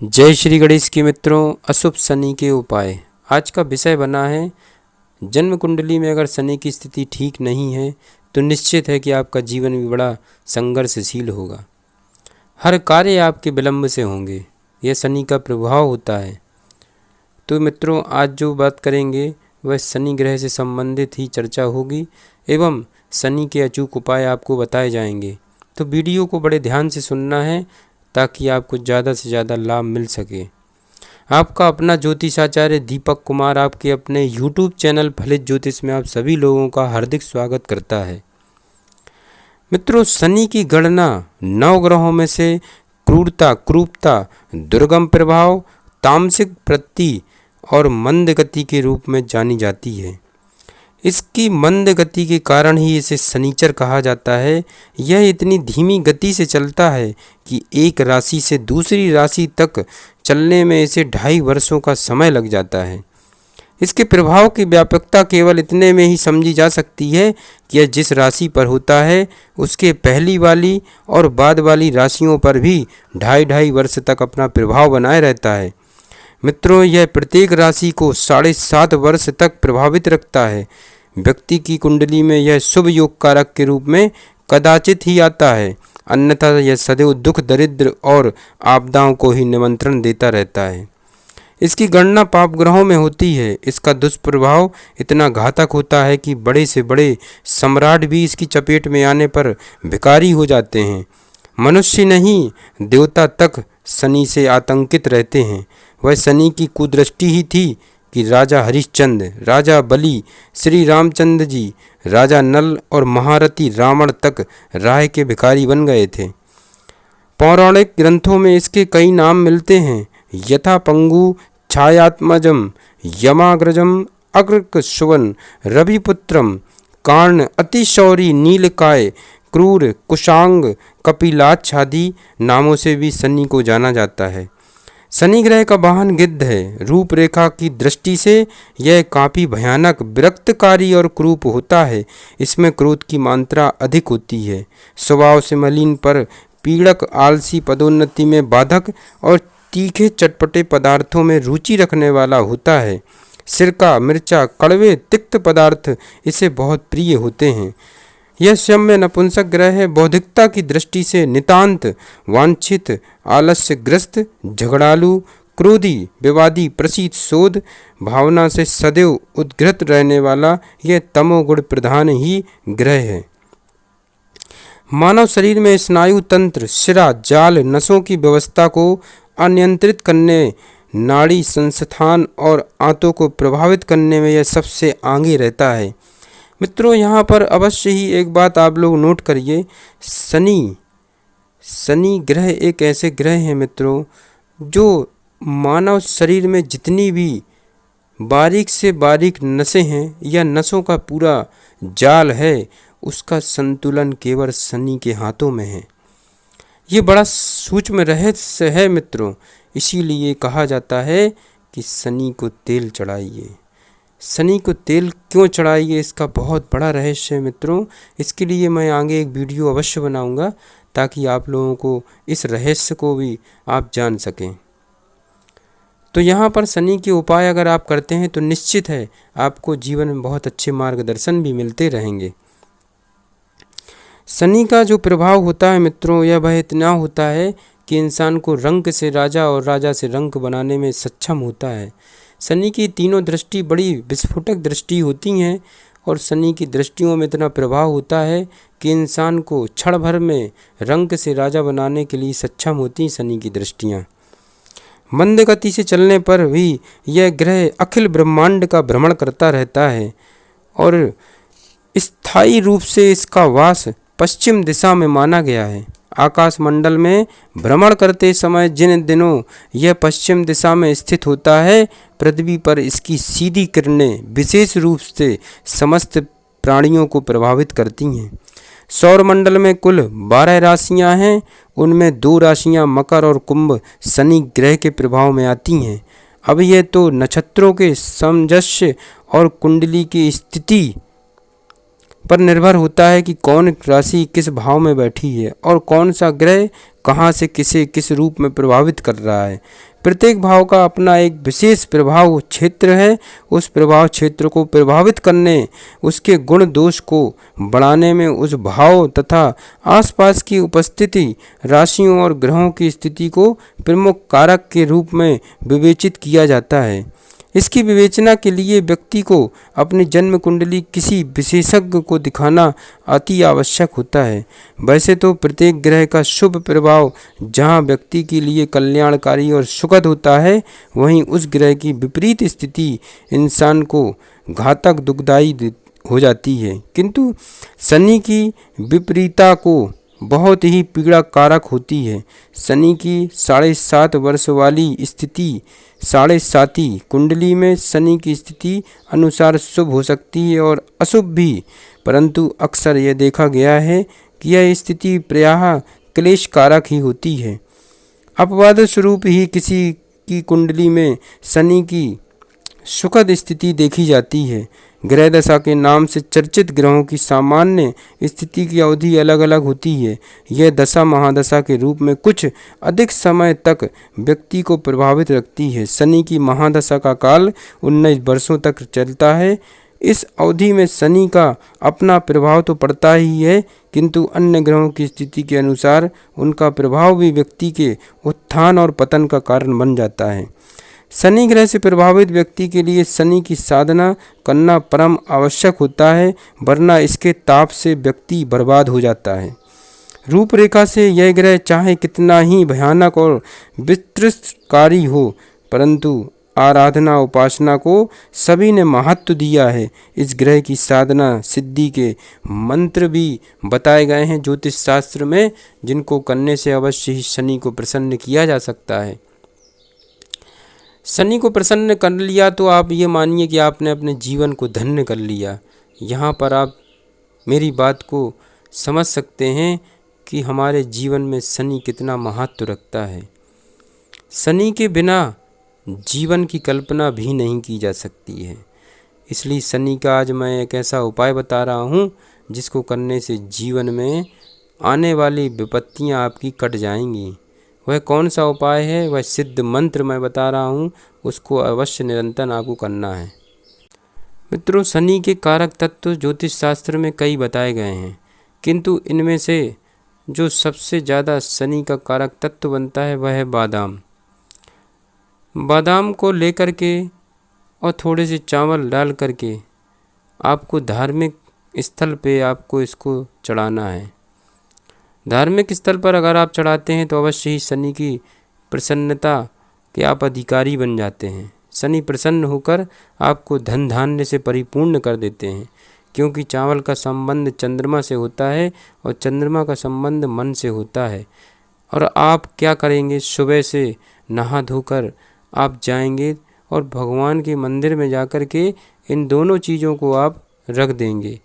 जय श्री गणेश की मित्रों। अशुभ शनि के उपाय आज का विषय बना है। जन्म कुंडली में अगर शनि की स्थिति ठीक नहीं है तो निश्चित है कि आपका जीवन भी बड़ा संघर्षशील होगा। हर कार्य आपके विलंब से होंगे, यह शनि का प्रभाव होता है। तो मित्रों, आज जो बात करेंगे वह शनि ग्रह से संबंधित ही चर्चा होगी एवं शनि के अचूक उपाय आपको बताए जाएंगे। तो वीडियो को बड़े ध्यान से सुनना है ताकि आपको ज़्यादा से ज़्यादा लाभ मिल सके। आपका अपना ज्योतिषाचार्य दीपक कुमार आपके अपने यूट्यूब चैनल फलित ज्योतिष में आप सभी लोगों का हार्दिक स्वागत करता है। मित्रों, शनि की गणना 9 ग्रहों में से क्रूरता, क्रूपता, दुर्गम प्रभाव, तामसिक वृत्ति और मंद गति के रूप में जानी जाती है। इसकी मंद गति के कारण ही इसे शनिचर कहा जाता है। यह इतनी धीमी गति से चलता है कि एक राशि से दूसरी राशि तक चलने में इसे 2.5 वर्षों का समय लग जाता है। इसके प्रभाव की व्यापकता केवल इतने में ही समझी जा सकती है कि यह जिस राशि पर होता है उसके पहली वाली और बाद वाली राशियों पर भी 2.5 वर्ष तक अपना प्रभाव बनाए रहता है। मित्रों, यह प्रत्येक राशि को 7.5 वर्ष तक प्रभावित रखता है। व्यक्ति की कुंडली में यह शुभ योग कारक के रूप में कदाचित ही आता है, अन्यथा यह सदैव दुख, दरिद्र और आपदाओं को ही निमंत्रण देता रहता है। इसकी गणना पाप ग्रहों में होती है। इसका दुष्प्रभाव इतना घातक होता है कि बड़े से बड़े सम्राट भी इसकी चपेट में आने पर भिखारी हो जाते हैं। मनुष्य नहीं, देवता तक शनि से आतंकित रहते हैं। वह शनि की कुदृष्टि ही थी कि राजा हरिश्चंद्र, राजा बलि, श्री रामचंद्र जी, राजा नल और महारथी रावण तक राह के भिखारी बन गए थे। पौराणिक ग्रंथों में इसके कई नाम मिलते हैं, यथा पंगु, छायात्मजम, यमाग्रजम, अग्रकशुवन, रविपुत्रम, कर्ण, अतिशौरी, नीलकाय, क्रूर, कुशांग, कपिलाक्ष आदि नामों से भी शनि को जाना जाता है। शनि ग्रह का वाहन गिद्ध है। रूपरेखा की दृष्टि से यह काफ़ी भयानक, विरक्तकारी और क्रूप होता है। इसमें क्रोध की मात्रा अधिक होती है। स्वभाव से मलिन पर पीड़क, आलसी, पदोन्नति में बाधक और तीखे चटपटे पदार्थों में रुचि रखने वाला होता है। सिरका, मिर्चा, कड़वे, तिक्त पदार्थ इसे बहुत प्रिय होते हैं। यह सौम्य नपुंसक ग्रह है। बौद्धिकता की दृष्टि से नितांत वांछित, आलस्यग्रस्त, झगड़ालू, क्रोधी, विवादी, प्रसिद्ध, शोध भावना से सदैव उद्ग्रत रहने वाला यह तमोगुण प्रधान ही ग्रह है। मानव शरीर में स्नायु तंत्र, शिरा, जाल, नसों की व्यवस्था को अनियंत्रित करने, नाड़ी संस्थान और आंतों को प्रभावित करने में यह सबसे आगे रहता है। मित्रों, यहाँ पर अवश्य ही एक बात आप लोग नोट करिए। शनि ग्रह एक ऐसे ग्रह हैं मित्रों, जो मानव शरीर में जितनी भी बारीक से बारीक नसें हैं या नसों का पूरा जाल है, उसका संतुलन केवल शनि के हाथों में है। ये बड़ा सूक्ष्म रहस्य है मित्रों। इसीलिए कहा जाता है कि शनि को तेल चढ़ाइए। शनि को तेल क्यों चढ़ाइए, इसका बहुत बड़ा रहस्य है मित्रों। इसके लिए मैं आगे एक वीडियो अवश्य बनाऊंगा ताकि आप लोगों को इस रहस्य को भी आप जान सकें। तो यहाँ पर शनि के उपाय अगर आप करते हैं तो निश्चित है आपको जीवन में बहुत अच्छे मार्गदर्शन भी मिलते रहेंगे। शनि का जो प्रभाव होता है मित्रों, यह वह इतना होता है कि इंसान को रंक से राजा और राजा से रंक बनाने में सक्षम होता है। शनि की तीनों दृष्टि बड़ी विस्फोटक दृष्टि होती हैं और शनि की दृष्टियों में इतना प्रभाव होता है कि इंसान को क्षण भर में रंक से राजा बनाने के लिए सक्षम होती शनि की दृष्टियाँ। मंद गति से चलने पर भी यह ग्रह अखिल ब्रह्मांड का भ्रमण करता रहता है और स्थायी रूप से इसका वास पश्चिम दिशा में माना गया है। आकाश मंडल में भ्रमण करते समय जिन दिनों यह पश्चिम दिशा में स्थित होता है, पृथ्वी पर इसकी सीधी किरणें विशेष रूप से समस्त प्राणियों को प्रभावित करती हैं। सौर मंडल में कुल 12 राशियां हैं, उनमें 2 राशियां मकर और कुंभ शनि ग्रह के प्रभाव में आती हैं। अब यह तो नक्षत्रों के सामंजस्य और कुंडली की स्थिति पर निर्भर होता है कि कौन राशि किस भाव में बैठी है और कौन सा ग्रह कहाँ से किसे किस रूप में प्रभावित कर रहा है। प्रत्येक भाव का अपना एक विशेष प्रभाव क्षेत्र है। उस प्रभाव क्षेत्र को प्रभावित करने, उसके गुण दोष को बढ़ाने में उस भाव तथा आसपास की उपस्थिति राशियों और ग्रहों की स्थिति को प्रमुख कारक के रूप में विवेचित किया जाता है। इसकी विवेचना के लिए व्यक्ति को अपनी जन्म कुंडली किसी विशेषज्ञ को दिखाना अति आवश्यक होता है। वैसे तो प्रत्येक ग्रह का शुभ प्रभाव जहाँ व्यक्ति के लिए कल्याणकारी और सुखद होता है, वहीं उस ग्रह की विपरीत स्थिति इंसान को घातक दुखदायी हो जाती है। किंतु शनि की विपरीतता को बहुत ही पीड़ा कारक होती है। शनि की 7.5 वर्ष वाली स्थिति 7.5 कुंडली में शनि की स्थिति अनुसार शुभ हो सकती है और अशुभ भी, परंतु अक्सर यह देखा गया है कि यह स्थिति प्रायः क्लेश कारक ही होती है। अपवाद स्वरूप ही किसी की कुंडली में शनि की सुखद स्थिति देखी जाती है। ग्रह दशा के नाम से चर्चित ग्रहों की सामान्य स्थिति की अवधि अलग अलग होती है। यह दशा महादशा के रूप में कुछ अधिक समय तक व्यक्ति को प्रभावित रखती है। शनि की महादशा का काल 19 वर्षों तक चलता है। इस अवधि में शनि का अपना प्रभाव तो पड़ता ही है, किंतु अन्य ग्रहों की स्थिति के अनुसार उनका प्रभाव भी व्यक्ति के उत्थान और पतन का कारण बन जाता है। शनि ग्रह से प्रभावित व्यक्ति के लिए शनि की साधना करना परम आवश्यक होता है, वरना इसके ताप से व्यक्ति बर्बाद हो जाता है। रूपरेखा से यह ग्रह चाहे कितना ही भयानक और विस्तृतकारी हो, परंतु आराधना उपासना को सभी ने महत्व दिया है। इस ग्रह की साधना सिद्धि के मंत्र भी बताए गए हैं ज्योतिष शास्त्र में, जिनको करने से अवश्य ही शनि को प्रसन्न किया जा सकता है। शनि को प्रसन्न कर लिया तो आप ये मानिए कि आपने अपने जीवन को धन्य कर लिया। यहाँ पर आप मेरी बात को समझ सकते हैं कि हमारे जीवन में शनि कितना महत्व रखता है। शनि के बिना जीवन की कल्पना भी नहीं की जा सकती है। इसलिए शनि का आज मैं एक ऐसा उपाय बता रहा हूँ जिसको करने से जीवन में आने वाली विपत्तियाँ आपकी कट जाएंगी। वह कौन सा उपाय है, वह सिद्ध मंत्र मैं बता रहा हूँ, उसको अवश्य निरंतर आपको करना है। मित्रों, शनि के कारक तत्व ज्योतिष शास्त्र में कई बताए गए हैं, किंतु इनमें से जो सबसे ज़्यादा शनि का कारक तत्व बनता है वह है बादाम। बादाम को लेकर के और थोड़े से चावल डाल करके आपको धार्मिक स्थल पे आपको इसको चढ़ाना है। धार्मिक स्थल पर अगर आप चढ़ाते हैं तो अवश्य ही शनि की प्रसन्नता के आप अधिकारी बन जाते हैं। शनि प्रसन्न होकर आपको धन धान्य से परिपूर्ण कर देते हैं, क्योंकि चावल का संबंध चंद्रमा से होता है और चंद्रमा का संबंध मन से होता है। और आप क्या करेंगे, सुबह से नहा धोकर आप जाएंगे और भगवान के मंदिर में जाकर के इन दोनों चीज़ों को आप रख देंगे।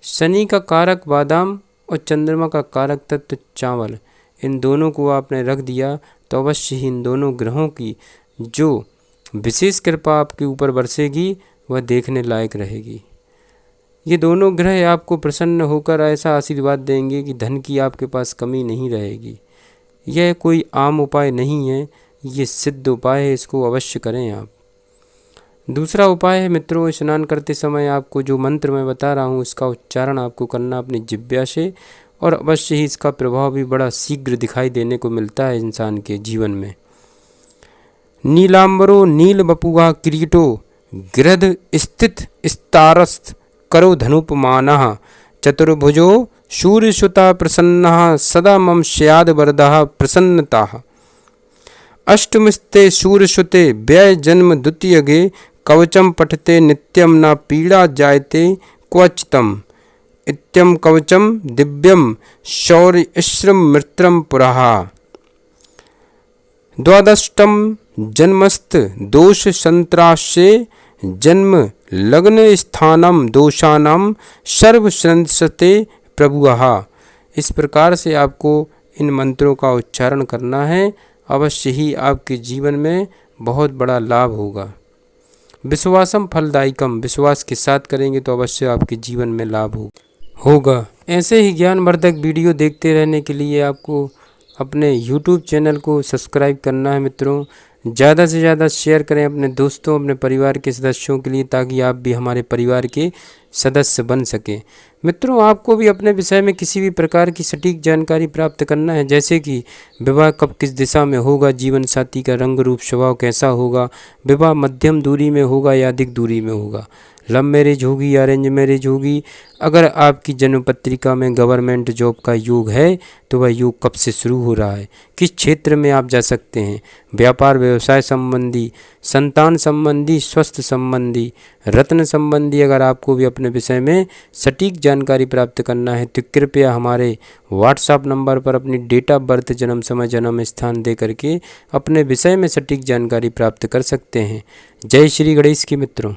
शनि का कारक बादाम और चंद्रमा का कारक तत्व चावल, इन दोनों को आपने रख दिया तो अवश्य ही इन दोनों ग्रहों की जो विशेष कृपा आपके ऊपर बरसेगी वह देखने लायक रहेगी। ये दोनों ग्रह आपको प्रसन्न होकर ऐसा आशीर्वाद देंगे कि धन की आपके पास कमी नहीं रहेगी। यह कोई आम उपाय नहीं है, ये सिद्ध उपाय है, इसको अवश्य करें आप। दूसरा उपाय है मित्रों, स्नान करते समय आपको जो मंत्र मैं बता रहा हूँ इसका उच्चारण आपको करना अपनी जिह्वा से, और अवश्य ही इसका प्रभाव भी बड़ा शीघ्र दिखाई देने को मिलता है इंसान के जीवन में। नीलांबरो नील बपुआ किरीटो गृध स्थित स्तारस्थ करो धनुपमानः चतुर्भुजो सूर्यसुता प्रसन्नः सदा मम स्याद वरदः प्रसन्नताः। अष्टमस्ते सूर्यसुते व्यय जन्म द्वितीयगे कवचम पठते नित्यम न पीड़ा जायते क्वचितम इत्यम कवचम दिव्यम शौर्यश्रम मृत्रम पुरः। द्वादशतम जन्मस्थ दोष संत्राशे जन्म लग्न स्थानम दोषानाम सर्वश्रंसते प्रभुः। इस प्रकार से आपको इन मंत्रों का उच्चारण करना है। अवश्य ही आपके जीवन में बहुत बड़ा लाभ होगा। विश्वासम फलदायकम, विश्वास के साथ करेंगे तो अवश्य आपके जीवन में लाभ होगा। होगा। ऐसे ही ज्ञानवर्धक वीडियो देखते रहने के लिए आपको अपने YouTube चैनल को सब्सक्राइब करना है मित्रों। ज़्यादा से ज़्यादा शेयर करें अपने दोस्तों, अपने परिवार के सदस्यों के लिए, ताकि आप भी हमारे परिवार के सदस्य बन सकें। मित्रों, आपको भी अपने विषय में किसी भी प्रकार की सटीक जानकारी प्राप्त करना है, जैसे कि विवाह कब किस दिशा में होगा, जीवन साथी का रंग रूप स्वभाव कैसा होगा, विवाह मध्यम दूरी में होगा या अधिक दूरी में होगा, लव मैरिज होगी या अरेंज मैरिज होगी, अगर आपकी जन्म पत्रिका में गवर्नमेंट जॉब का योग है तो वह योग कब से शुरू हो रहा है, किस क्षेत्र में आप जा सकते हैं, व्यापार व्यवसाय संबंधी, संतान संबंधी, स्वास्थ्य संबंधी, रत्न संबंधी। अगर आपको भी अपने विषय में सटीक जानकारी प्राप्त करना है तो कृपया हमारे व्हाट्सएप नंबर पर अपनी डेट ऑफ बर्थ, जन्म समय, जन्म स्थान दे करके अपने विषय में सटीक जानकारी प्राप्त कर सकते हैं। जय श्री गणेश की मित्रों।